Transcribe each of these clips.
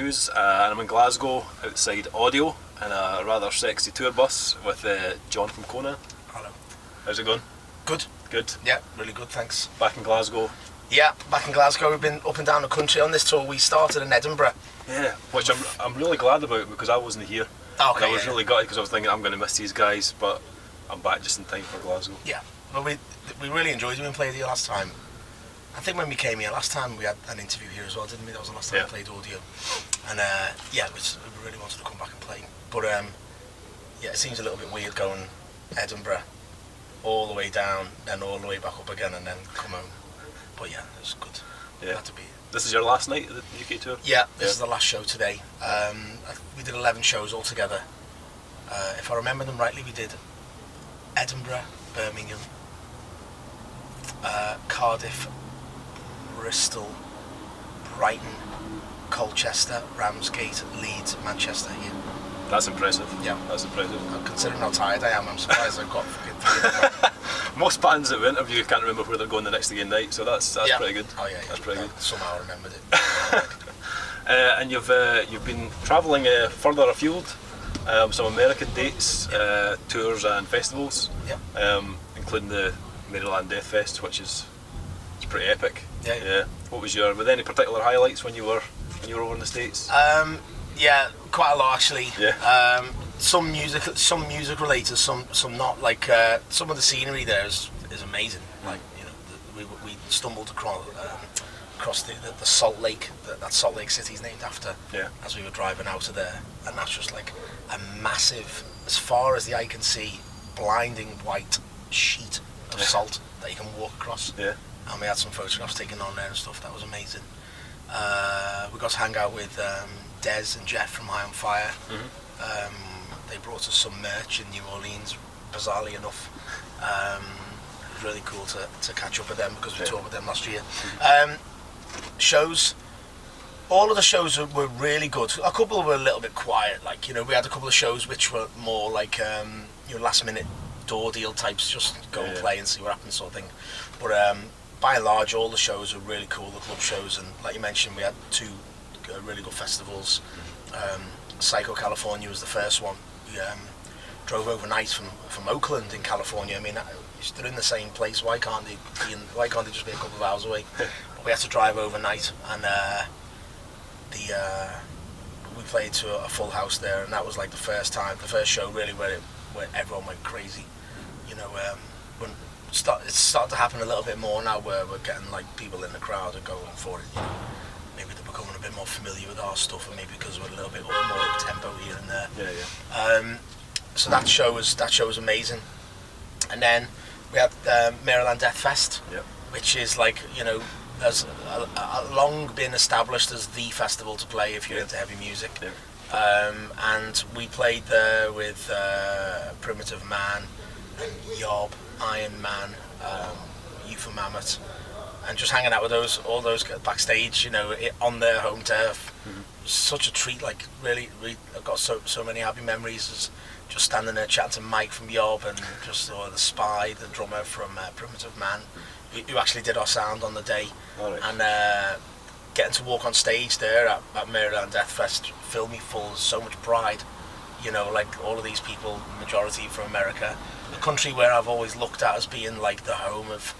Hughes, and I'm in Glasgow outside Audio in a rather sexy tour bus with John from Conan. Hello. How's it going? Good. Good? Yeah, really good, thanks. Back in Glasgow? Yeah, back in Glasgow. We've been up and down the country on this tour. We started in Edinburgh. Yeah, which I'm really glad about because I wasn't here. Okay, and I was really gutted because I was thinking I'm going to miss these guys, but I'm back just in time for Glasgow. Yeah, well we really enjoyed it when we played here last time. I think when we came here last time we had an interview here as well, didn't we? That was the last time we played Audio. And yeah, we really wanted to come back and play. But yeah, it seems a little bit weird going Edinburgh all the way down, then all the way back up again and then come home. But yeah, it was good. Yeah. Glad to be here. This is your last night of the UK tour? Yeah, this is the last show today. We did 11 shows altogether. If I remember them rightly, we did Edinburgh, Birmingham, Cardiff, Bristol, Brighton, Colchester, Ramsgate, Leeds, Manchester. Yeah. That's impressive. Yeah. That's impressive. Considering how tired I am, I'm surprised I've got fucking 3 Most bands that we interview can't remember where they're going the next again night, so that's pretty good. Oh yeah, that's pretty good. Somehow I remembered it. And you've been travelling further afield, some American dates, tours and festivals, including the Maryland Death Fest, which is pretty epic. Yeah. What was were there any particular highlights when you were over in the States? Yeah, quite a lot actually. Yeah. Some music related, some not. Like some of the scenery there is amazing. Like we stumbled across the Salt Lake that Salt Lake City is named after. Yeah. As we were driving out of there, and that's just like a massive, as far as the eye can see, blinding white sheet of salt that you can walk across. Yeah. And we had some photographs taken on there and stuff. That was amazing. We got to hang out with Des and Jeff from High on Fire. Mm-hmm. They brought us some merch in New Orleans, bizarrely enough. It was really cool to catch up with them because we toured with them last year. Shows, all of the shows were really good. A couple were a little bit quiet, like, we had a couple of shows which were more like last minute door deal types, just go and play and see what happens sort of thing. But by and large, all the shows were really cool, the club shows, and like you mentioned, we had 2 really good festivals. Psycho California was the first one. We drove overnight from Oakland in California. I mean, they're in the same place. Why can't they just be a couple of hours away? But we had to drive overnight, and we played to a full house there, and that was like the first show really where everyone went crazy. When it's starting to happen a little bit more now, where we're getting like people in the crowd and going for it. Maybe they're becoming a bit more familiar with our stuff, and maybe because we're a little bit more up tempo here and there. Yeah. So that show was amazing. And then we had Maryland Death Fest, which is like has long been established as the festival to play if you're into heavy music. And we played there with Primitive Man and Yob, Iron Man, Youth of Mammoth, and just hanging out with all those backstage, on their home turf. Mm-hmm. It was such a treat. Like really, I've got so many happy memories. Just standing there chatting to Mike from Yob and just the Spy, the drummer from Primitive Man, who actually did our sound on the day. And getting to walk on stage there at Maryland Death Fest filled me full of so much pride. Like all of these people, majority from America, the country where I've always looked at as being like the home of,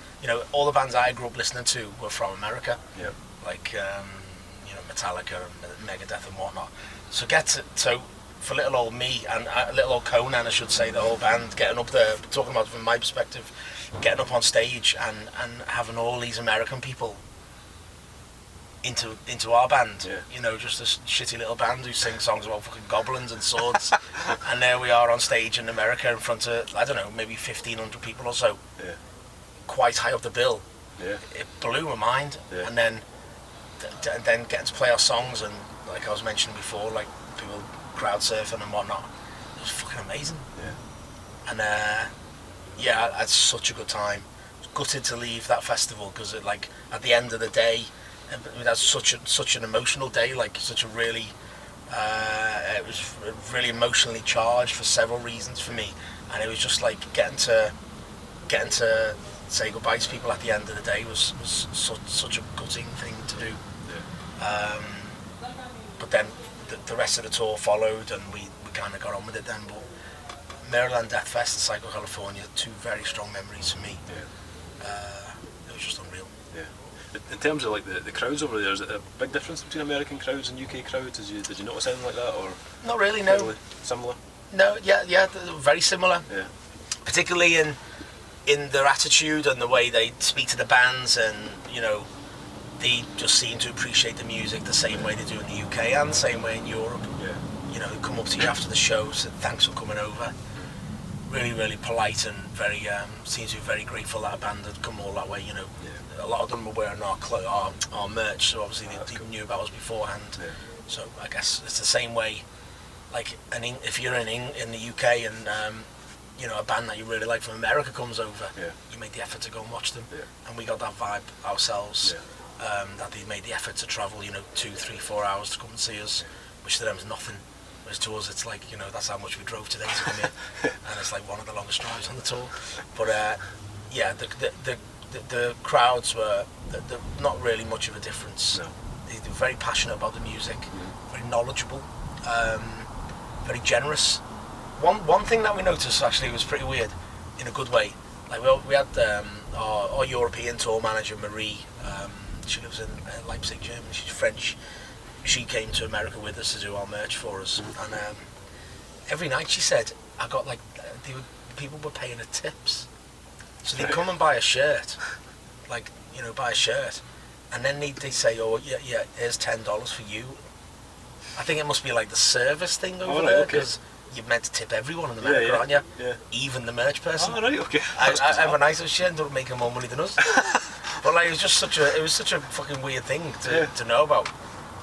all the bands I grew up listening to were from America. Yeah. Like, Metallica and Megadeth and whatnot. So for little old me and little old Conan, I should say, the whole band getting up there, talking about it from my perspective, getting up on stage and having all these American people into our band, just this shitty little band who sing songs about fucking goblins and swords, and there we are on stage in America in front of, I don't know, maybe 1,500 people or so, quite high up the bill. It blew my mind. And then getting to play our songs, and like I was mentioning before, like people crowd surfing and whatnot, it was fucking amazing. And I had such a good time. I was gutted to leave that festival because like at the end of the day, it was such an emotional day, like such a really it was really emotionally charged for several reasons for me, and it was just like getting to say goodbye to people at the end of the day was such a gutting thing to do. but then the rest of the tour followed, and we kind of got on with it then. But Maryland Death Fest and Psycho California, two very strong memories for me. It was just unreal. Yeah. In terms of like the crowds over there, is it a big difference between American crowds and UK crowds? Did you notice anything like that, or not really? No. Similar? No. Yeah. Very similar. Yeah. Particularly in their attitude and the way they speak to the bands, and they just seem to appreciate the music the same way they do in the UK and the same way in Europe. Yeah. They come up to you after the show, said thanks for coming over. Really, really polite, and very seems to be very grateful that a band had come all that way. A lot of them were wearing our merch, so obviously they knew about us beforehand. Yeah. So I guess it's the same way. Like, if you're in the UK and a band that you really like from America comes over, you make the effort to go and watch them. Yeah. And we got that vibe ourselves. Yeah. That they made the effort to travel, 2, 3, 4 hours to come and see us, which to them is nothing. Whereas to us, it's like, that's how much we drove today to come here, and it's like one of the longest drives on the tour. But the crowds were not really much of a difference. No. They were very passionate about the music, very knowledgeable, very generous. One thing that we noticed actually was pretty weird, in a good way. Like we had our European tour manager Marie. She lives in Leipzig, Germany. She's French. She came to America with us to do our merch for us, and every night she said, I got people were paying her tips, so they'd come and buy a shirt, buy a shirt, and then they'd say, oh yeah, here's $10 for you. I think it must be like the service thing over there, because you're meant to tip everyone in America, aren't you? Yeah. Even the merch person. Oh, right, okay. Every night she ended up making more money than us. But it was just such a fucking weird thing to know about.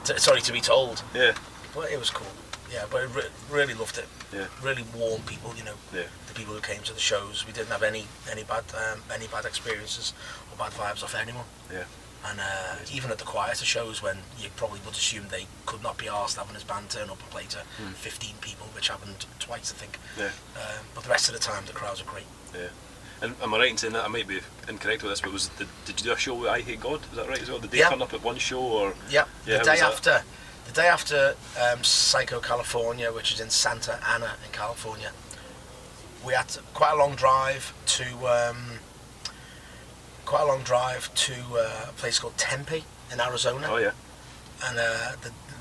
To be told. Yeah. But it was cool. Yeah, but I really loved it. Yeah. Really warm people, Yeah. The people who came to the shows. We didn't have any bad experiences or bad vibes off anyone. Yeah. And even at the quieter shows, when you probably would assume they could not be arsed having his band turn up and play to 15 people, which happened twice, I think. Yeah. But the rest of the time, the crowds are great. Yeah. And am I right in saying that, I might be incorrect with this, but did you do a show with I Hate God? Is that right as well? Did they turn up at one show, or? Yeah. The day after Psycho California, which is in Santa Ana in California, we had quite a long drive to a place called Tempe in Arizona. Oh yeah. And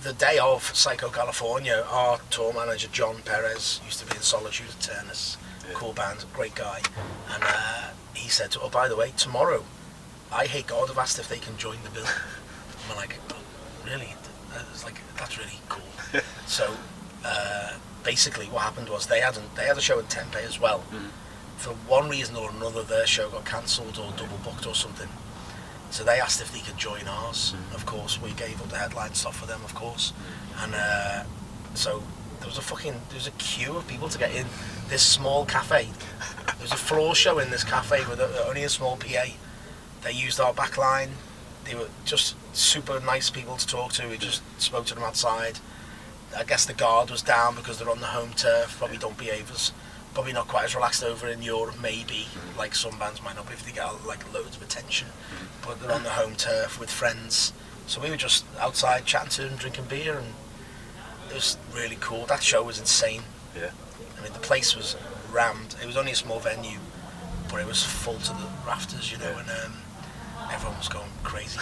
the day of Psycho California, our tour manager John Perez used to be in Solitude at Turnus. Cool band, great guy, and he said, oh, by the way, tomorrow I Hate God have asked if they can join the bill. And we're like, oh, really? It's like, that's really cool. So basically what happened was they had a show in Tempe as well. For one reason or another, their show got cancelled or double booked or something, so they asked if they could join ours. Of course we gave up the headline stuff for them, of course, and so there was a queue of people to get in this small cafe. There was a floor show in this cafe with only a small PA. They used our back line. They were just super nice people to talk to. We just spoke to them outside. I guess the guard was down because they're on the home turf. Probably don't behave as, probably not quite as relaxed over in Europe, maybe. Like some bands might not be if they get loads of attention. But they're on the home turf with friends. So we were just outside chatting to them, drinking beer, and it was really cool. That show was insane. Yeah. I mean, the place was rammed. It was only a small venue, but it was full to the rafters, and everyone was going crazy.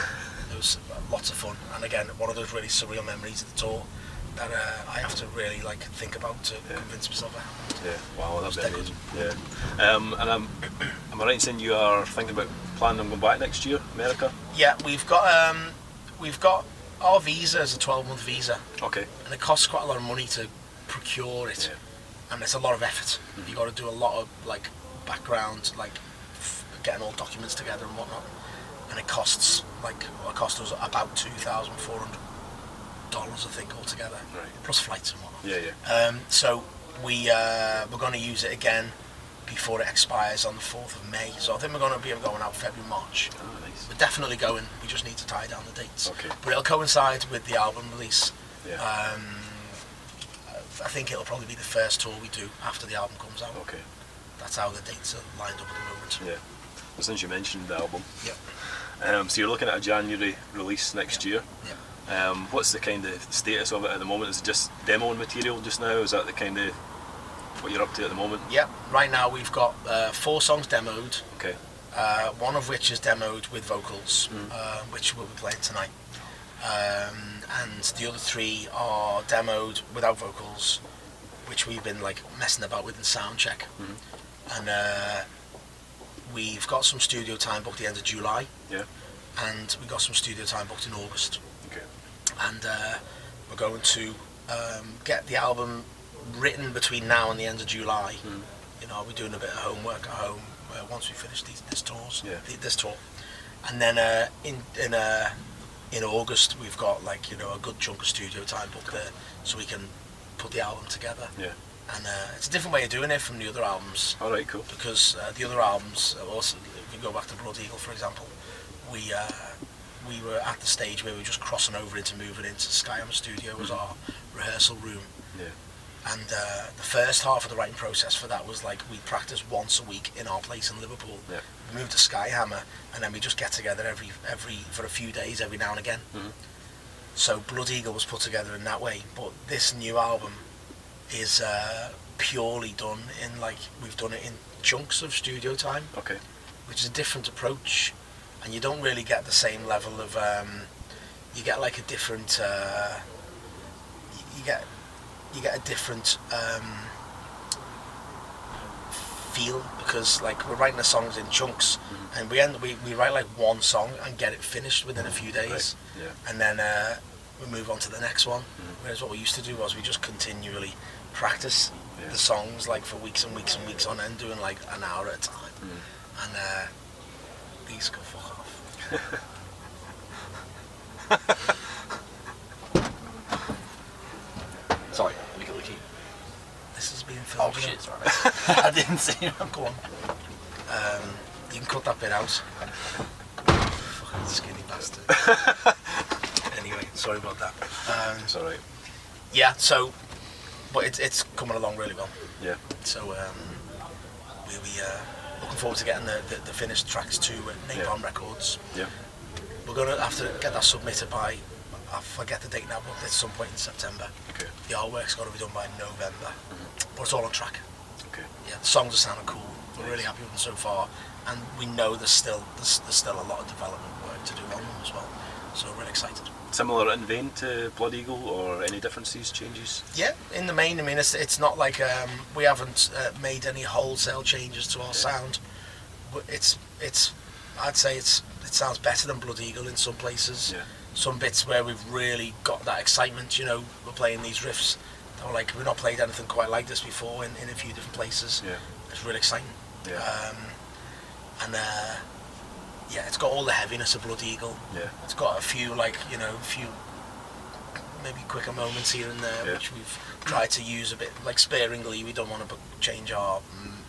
It was lots of fun, and again, one of those really surreal memories of the tour that I have to really think about to convince myself of. Yeah, wow, that's amazing. Yeah. And am I right in saying you are thinking about planning on going back next year, America? Yeah, we've got our visa is a 12-month visa. Okay. And it costs quite a lot of money to procure it. Yeah. And it's a lot of effort. You got to do a lot of background, getting all documents together and whatnot. And it costs cost us about $2,400, I think, altogether. Right. Plus flights and whatnot. Yeah, yeah. So we're going to use it again before it expires on the 4th of May. So I think we're going to be going out February, March. Oh, nice. We're definitely going. We just need to tie down the dates. Okay. But it'll coincide with the album release. Yeah. I think it'll probably be the first tour we do after the album comes out. Okay. That's how the dates are lined up at the moment. Yeah. Well, since you mentioned the album. Yeah. So you're looking at a January release next year. Yeah. What's the kind of status of it at the moment? Is it just demo material just now? Is that the kind of what you're up to at the moment? Yeah, right now we've got 4 songs demoed. Okay. One of which is demoed with vocals, which we'll be playing tonight. And the other 3 are demoed without vocals, which we've been like messing about with in sound check. And we've got some studio time booked the end of July. Yeah. And we got some studio time booked in August. Okay. And we're going to get the album written between now and the end of July. You know, we're doing a bit of homework at home once we finish this tour. And then in August we've got like, you know, a good chunk of studio time booked there, so we can put the album together. Yeah. And it's a different way of doing it from the other albums. All right, cool. Because the other albums, also, if you go back to Blood Eagle, for example, we were at the stage where we were just crossing over into moving into Skyhammer Studio as our rehearsal room. Yeah. And the first half of the writing process for that was like we practice once a week in our place in Liverpool. Yeah. We moved to Skyhammer, and then we just get together every for a few days every now and again. So Blood Eagle was put together in that way, but this new album is purely done in, like, we've done it in chunks of studio time. Okay. Which is a different approach, and you don't really get the same level of you get like a different you get a different feel, because like we're writing the songs in chunks, and we write like one song and get it finished within a few days. Right. Yeah. And then we move on to the next one. Whereas what we used to do was we just continually practice the songs like for weeks and weeks and weeks on end, doing like an hour at a time. And these can fuck off. Sorry, leaky. This is being filmed. Oh shit, sorry. I didn't see him. Go on. You can cut that bit out. Fucking skinny bastard. Anyway, sorry about that. It's all right. Yeah, so, but it's coming along really well. Yeah. So we'll be looking forward to getting the finished tracks to Napalm Records. Yeah. We're going to have to get that submitted by, I forget the date now, but at some point in September. Okay. The artwork's got to be done by November. But it's all on track. Okay. Yeah, the songs are sounding cool. We're really happy with them so far, and we know there's still a lot of development work to do on them as well. So we're really excited. Similar in vein to Blood Eagle, or any differences, changes? Yeah, in the main, I mean, it's not like we haven't made any wholesale changes to our sound. But I'd say it sounds better than Blood Eagle in some places. Yeah. Some bits where we've really got that excitement, you know, we're playing these riffs. They're like, we've not played anything quite like this before in a few different places. Yeah. It's really exciting. Yeah. Yeah, it's got all the heaviness of Blood Eagle. Yeah. It's got a few, like, you know, maybe quicker moments here and there, which we've tried to use a bit, like, sparingly. We don't want to change our,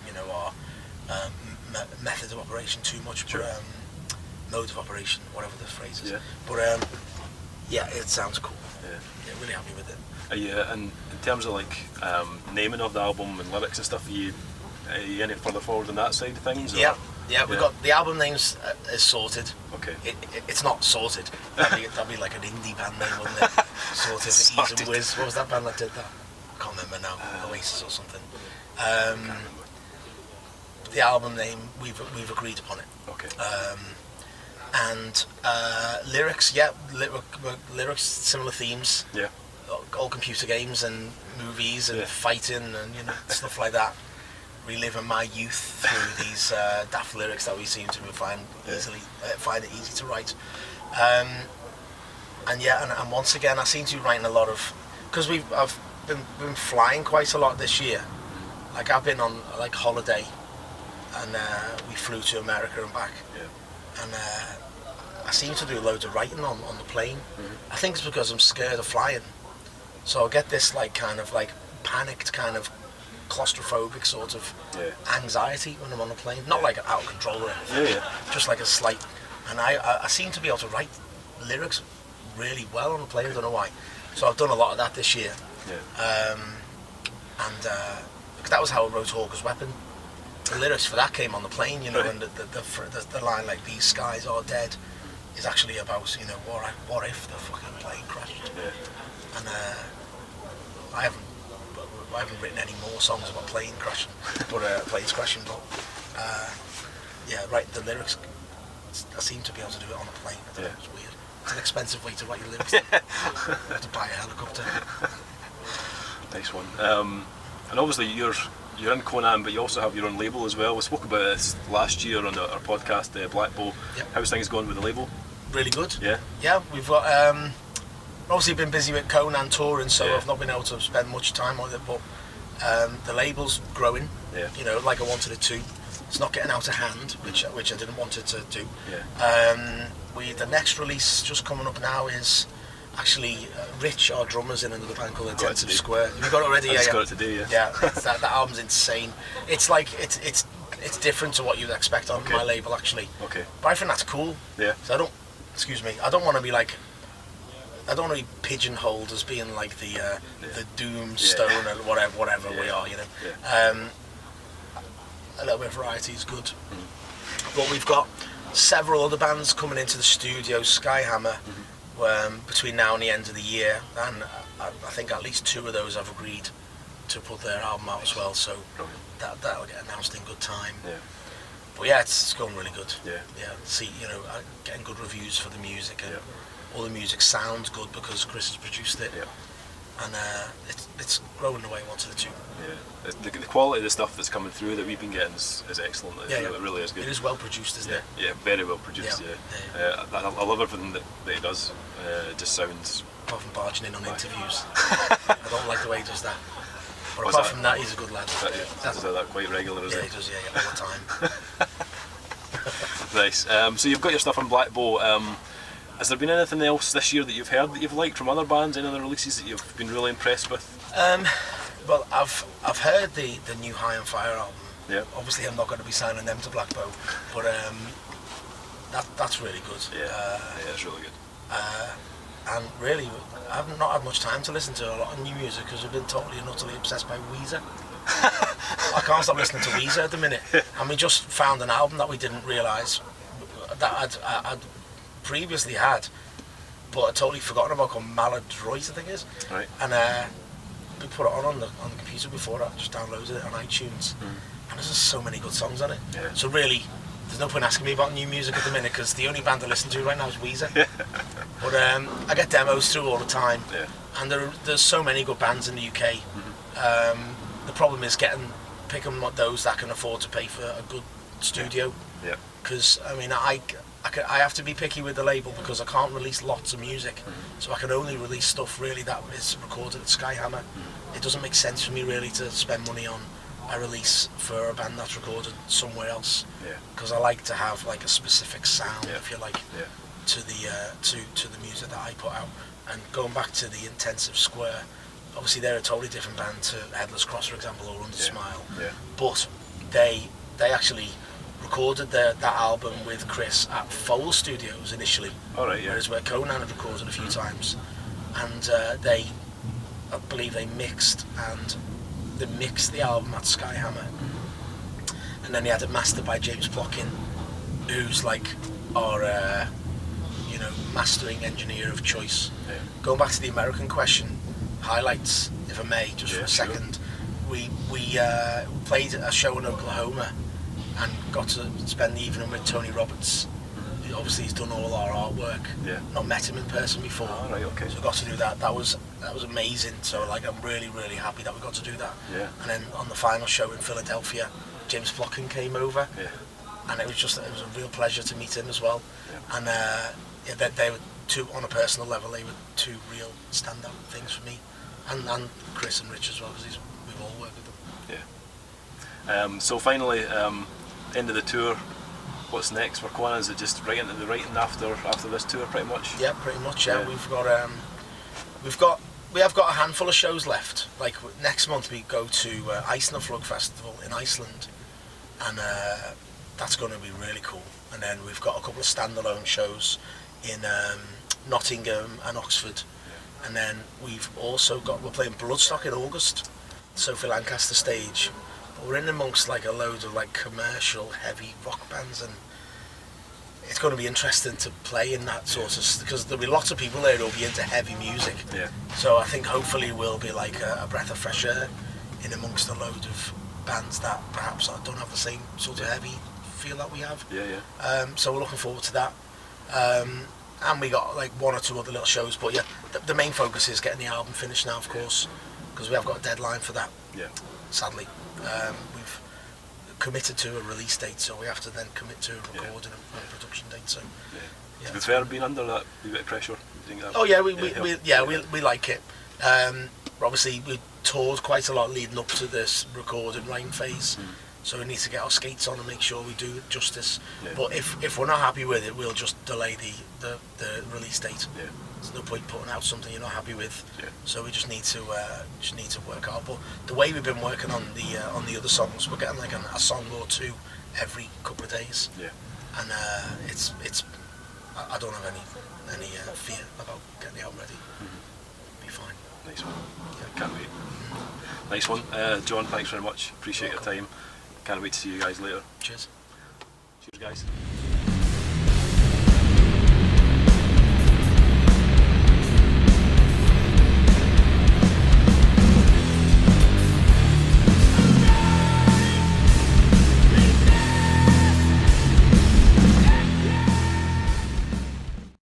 you know, our method of operation too much, Sure. but mode of operation, whatever the phrase is. Yeah. But yeah, it sounds cool. Yeah. Yeah, really happy with it. And in terms of like naming of the album and lyrics and stuff, are you any further forward on that side of things? Or? Yeah, we got the album names is sorted. Okay. It's not sorted. That'd be like an indie band name, wouldn't it? Sorted. Sorted. Ease and Whiz. What was that band that did that? I can't remember now. Oasis or something. The album name, we've agreed upon it. Okay. And lyrics, lyrics, similar themes. Yeah. All computer games and movies and fighting and, you know, stuff like that. Reliving my youth through these daft lyrics that we seem to find it easy to write. And once again, I seem to be writing a lot of, because I've been flying quite a lot this year. Like, I've been on like holiday, and we flew to America and back. Yeah. And I seem to do loads of writing on the plane. I think it's because I'm scared of flying. So I get this like kind of like panicked kind of claustrophobic sort of anxiety when I'm on a plane. Not like out of control or anything, just like a slight. And I seem to be able to write lyrics really well on the plane, I don't know why. So I've done a lot of that this year. Yeah. Because that was how I wrote Hawker's Weapon. The lyrics for that came on the plane, you know, and the line like, "These skies are dead, is actually about, you know, what if the fucking plane crashed? Yeah. And I haven't written any more songs about plane crashing, but planes crashing. But yeah, write the lyrics. I seem to be able to do it on a plane. I don't know, it's weird. It's an expensive way to write your lyrics. You have to buy a helicopter. Nice one. And obviously you're in Conan, but you also have your own label as well. We spoke about this last year on our podcast, Black Bow. Yep. How's things going with the label? Really good. Yeah. Yeah, we've got obviously been busy with Conan touring, so I've not been able to spend much time on it. But the label's growing. Yeah. You know, like I wanted it to. It's not getting out of hand, which I didn't want it to do. Yeah. The next release just coming up now is actually Rich, our drummer's in another band called Intensive Square. You've got it already? I got it today, yeah. Yeah, that album's insane. It's like it's different to what you'd expect on my label, actually. Okay. But I think that's cool. Yeah. So I don't want to be pigeonholed as being like the Doomstone or whatever we are, you know. Yeah. A little bit of variety is good. But we've got several other bands coming into the studio, Skyhammer, between now and the end of the year, and I think at least 2 of those have agreed to put their album out as well, so that'll get announced in good time. Yeah. But yeah, it's going really good. Yeah. Yeah. See, you know, getting good reviews for the music, and all the music sounds good because Chris has produced it. Yeah. And it's growing the way I wanted it to. Yeah, the quality of the stuff that's coming through that we've been getting is excellent. It really is good. It is well produced, isn't it? Yeah, very well produced. Yeah. I love everything that he does. It just sounds. Apart from barging in on interviews, I don't like the way he does that. But apart from that, he's a good lad. Does that quite regular, is it? Yeah, he does. Yeah, all the time. Nice. So you've got your stuff on Black Bow. Has there been anything else this year that you've heard that you've liked from other bands, any other releases that you've been really impressed with? Well, I've heard the new High on Fire album. Yeah. Obviously, I'm not going to be signing them to Black Bow, but that's really good. Yeah, it's really good. And really, I've not had much time to listen to a lot of new music because I've been totally and utterly obsessed by Weezer. I can't stop listening to Weezer at the minute. And we just found an album that we didn't realise that I'd previously had, but I'd totally forgotten about, called Maladroit, I think it is. Right. And we put it on the computer before that, just downloaded it on iTunes. And there's just so many good songs on it. Yeah. So really, there's no point asking me about new music at the minute because the only band I listen to right now is Weezer. But I get demos through all the time, and there's so many good bands in the UK. The problem is picking those that can afford to pay for a good studio. Yeah. Because I mean, I have to be picky with the label because I can't release lots of music, so I can only release stuff really that is recorded at Skyhammer. It doesn't make sense for me really to spend money on a release for a band that's recorded somewhere else, because I like to have like a specific sound, if you like, to the music that I put out. And going back to the Intensive Square, obviously they're a totally different band to Headless Cross, for example, or Under Smile, but they actually recorded that album with Chris at Foal Studios initially. Whereas where Conan had recorded a few times, and I believe they mixed the album at Skyhammer, and then they had it mastered by James Plotkin, who's like our mastering engineer of choice. Going back to the American question, highlights, if I may, just for a second. Sure. We played a show in Oklahoma and got to spend the evening with Tony Roberts. Obviously he's done all our artwork. Not met him in person before. So we got to do that. That was amazing. So like I'm really, really happy that we got to do that. And then on the final show in Philadelphia, James Plotkin came over. And it was a real pleasure to meet him as well. And they were on a personal level, they were 2 real standout things for me. And Chris and Rich as well, because we've all worked with them. So finally, end of the tour, what's next for Conan? Is it just right into the writing after this tour, pretty much? Yeah, pretty much. Yeah, we have got a handful of shows left. Like next month, we go to Ísafjörður Festival in Iceland, and that's going to be really cool. And then we've got a couple of standalone shows in Nottingham and Oxford, and then we're playing Bloodstock in August, Sophie Lancaster stage. We're in amongst like a load of like commercial heavy rock bands, and it's going to be interesting to play in that sort of, because there'll be lots of people there who'll be into heavy music. Yeah. So I think hopefully we'll be like a breath of fresh air in amongst a load of bands that perhaps don't have the same sort of heavy feel that we have. Yeah. So we're looking forward to that. And we got like 1 or 2 other little shows, but yeah, the main focus is getting the album finished now, of course, because we have got a deadline for that. Yeah. Sadly, we've committed to a release date, so we have to then commit to a recording and production date. So, yeah. Do you prefer being under that wee bit of pressure? Do you think that we like it. Obviously, we toured quite a lot leading up to this recording writing phase. So we need to get our skates on and make sure we do it justice. Yeah. But if we're not happy with it, we'll just delay the release date. Yeah. There's no point putting out something you're not happy with. Yeah. So we just need to work hard. But the way we've been working on the other songs, we're getting like a song or 2 every couple of days. Yeah. And it's I don't have any fear about getting the album ready. Be fine. Nice one. Yeah. Can't wait. Nice one, John. Thanks very much. Appreciate your time. Can't wait to see you guys later. Cheers. Cheers, guys.